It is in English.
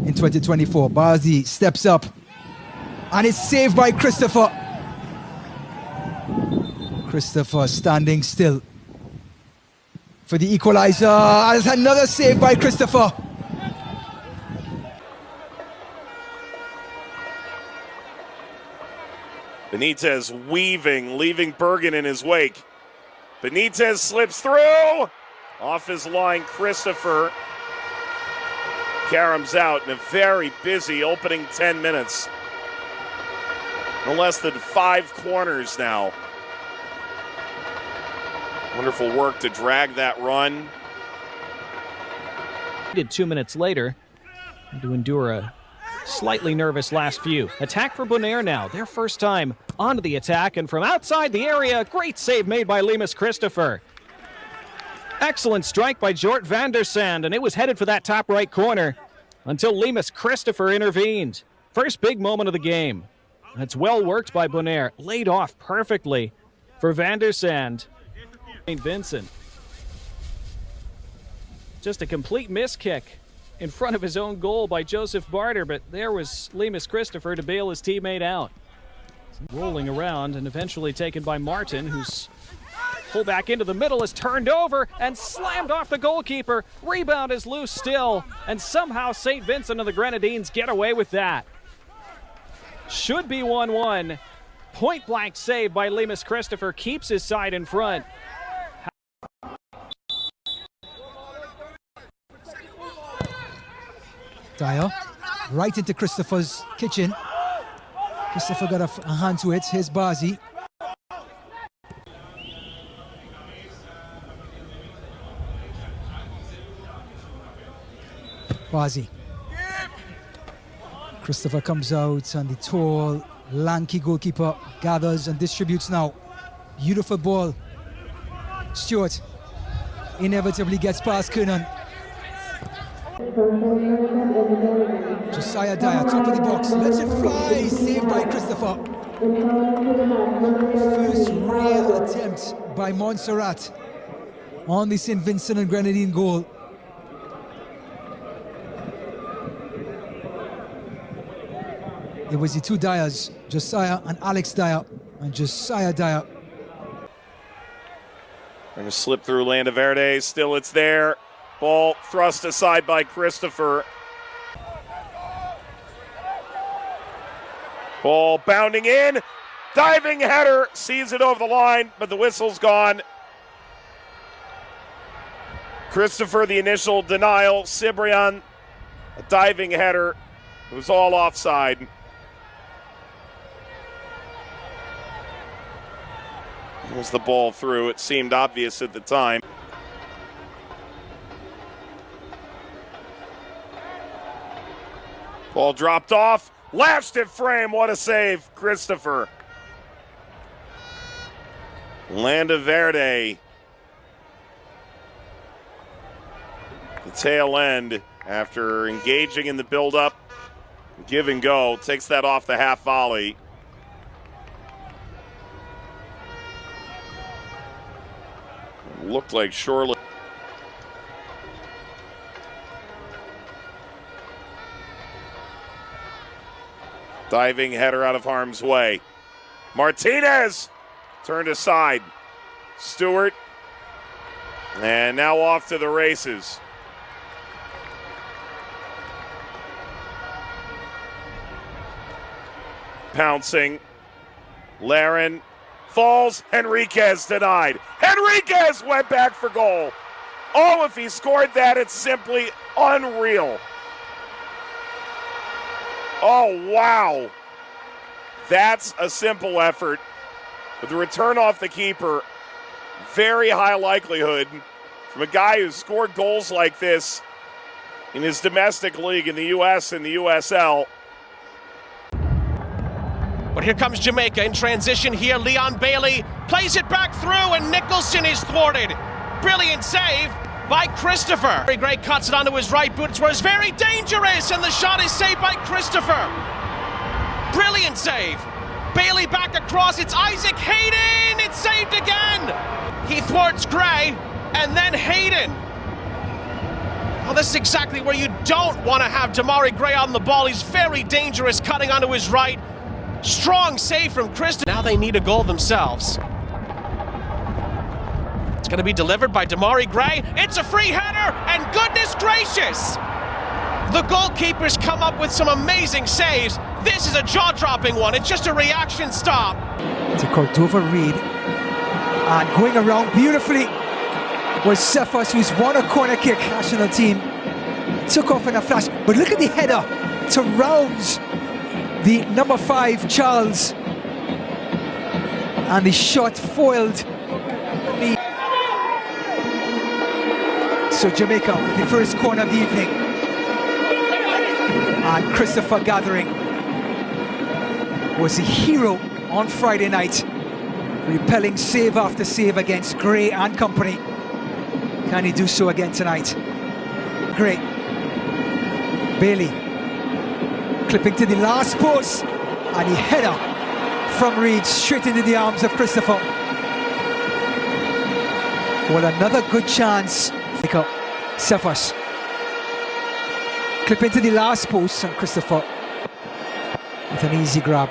in 2024. Bazi steps up and it's saved by Christopher. Christopher standing still for the equalizer. There's another save by Christopher. Benitez weaving, leaving Bergen in his wake. Benitez slips through. Off his line, Christopher caroms out in a very busy opening 10 minutes. No less than 5 corners now. Wonderful work to drag that run. 2 minutes later, to endure a slightly nervous last few. Attack for Bonaire now, their first time onto the attack, and from outside the area, great save made by Lemus Christopher. Excellent strike by Jort van der Sande, and it was headed for that top right corner until Lemus Christopher intervened. First big moment of the game. That's well worked by Bonaire, laid off perfectly for van der Sande. St. Vincent. Just a complete miss kick in front of his own goal by Joseph Barter, but there was Lemus Christopher to bail his teammate out. Rolling around and eventually taken by Martin, who's pulled back into the middle, is turned over and slammed off the goalkeeper. Rebound is loose still, and somehow St. Vincent and the Grenadines get away with that. Should be 1-1. Point blank save by Lemus Christopher, keeps his side in front. Dyer, right into Christopher's kitchen. Christopher got a hand to it. Here's Bazi. Bazi. Christopher comes out, and the tall, lanky goalkeeper gathers and distributes now. Beautiful ball. Stewart inevitably gets past Kernan. Josiah Dyer, top of the box, lets it fly, saved by Christopher. First real attempt by Montserrat on the St. Vincent and Grenadine goal. It was the two Dyers, Josiah and Alex Dyer, and Josiah Dyer. Going to slip through Landaverde, still it's there. Ball thrust aside by Christopher. Ball bounding in. Diving header. Sees it over the line, but the whistle's gone. Christopher, the initial denial. Cibrian, a diving header. It was all offside. Was the ball through? It seemed obvious at the time. Ball dropped off, lashed at frame. What a save, Christopher. Landaverde. The tail end, after engaging in the build-up, give and go, takes that off the half volley. Looked like surely. Diving header out of harm's way. Martinez turned aside. Stewart. And now off to the races. Pouncing. Laren falls. Henriquez denied. Henriquez went back for goal. Oh, if he scored that, it's simply unreal. Oh, wow. That's a simple effort. With the return off the keeper, very high likelihood from a guy who's scored goals like this in his domestic league in the U.S. and the USL. But here comes Jamaica in transition here. Leon Bailey plays it back through, and Nicholson is thwarted. Brilliant save by Christopher. Very great, cuts it onto his right boot, where it's very dangerous, and the shot is saved by Christopher. Brilliant save. Bailey back across, it's Isaac Hayden, it's saved again. He thwarts Gray, and then Hayden. Oh, this is exactly where you don't want to have Demarai Gray on the ball. He's very dangerous, cutting onto his right. Strong save from Christopher. Now they need a goal themselves. It's going to be delivered by Demarai Gray. It's a free header, and goodness gracious! The goalkeepers come up with some amazing saves. This is a jaw-dropping one. It's just a reaction stop. To Cordova Reed. And going around beautifully was Cephas, who's won a corner kick. National team took off in a flash. But look at the header to rounds the number 5, Charles. And the shot foiled. So Jamaica with the first corner of the evening. And Christopher Gathering was the hero on Friday night, repelling save after save against Gray and company. Can he do so again tonight? Gray. Bailey clipping to the last post, and he header from Reed straight into the arms of Christopher. Well, another good chance. Cephas clip into the last post, and Christopher with an easy grab.